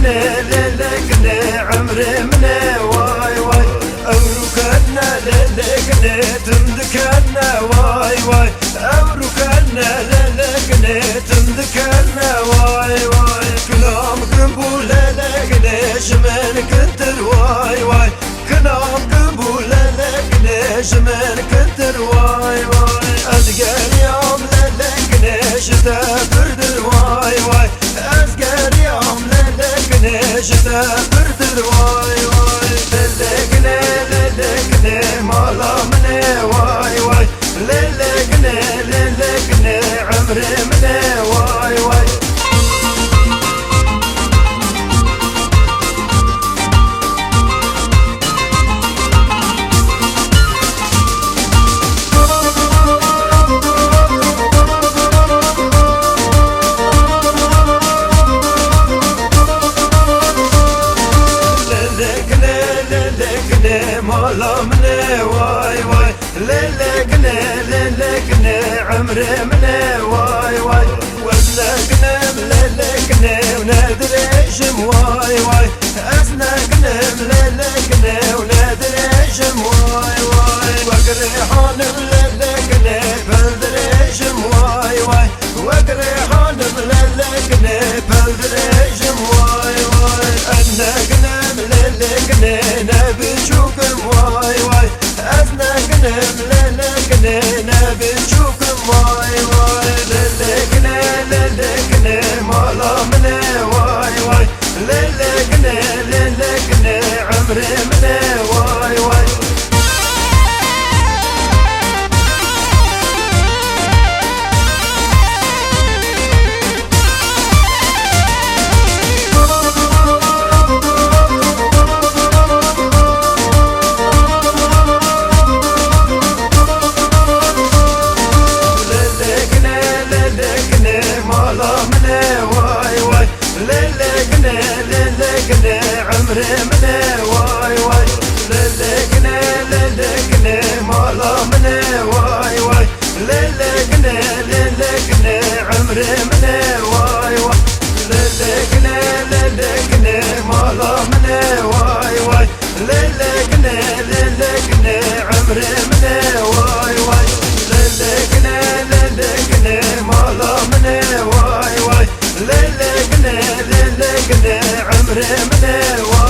للقنا عمري منا واي واي أوركنا للقنا تمدكنا واي واي أوركنا للقنا تمدكنا واي واي كلام قبول للقنا شمن كتر واي واي كلام قبول للقنا شمن كتر واي واي أزقى اليوم للقنا شتا برد واي واي أزقى اليوم للقنا شتا برد واي واي للقنا مالا منا واي واي للقنا عمري منا واي واي مالا منا واي واي للقنا عمري منا واي واي وزنقنا للقنا ونادر شم واي واي أزنقنا للقنا ونادر شم واي واي وقريحان للقنا بلدر شم واي واي وقريحان للقنا بلدر شم واي واي أزنقنا للقنا نبي نشوفكم واي واي أزنقنا للقنا نبي نشوفكم واي واي للقنا مالا منا واي واي للقنا عمري منا واي واي للقنا عمري منا واي واي للقنا مالا منا واي واي للقنا عمري منا واي واي للقنا مالا منا واي واي للقنا عمري منا واي واي للقنا مالا منا واي واي للقنا عمري منا واي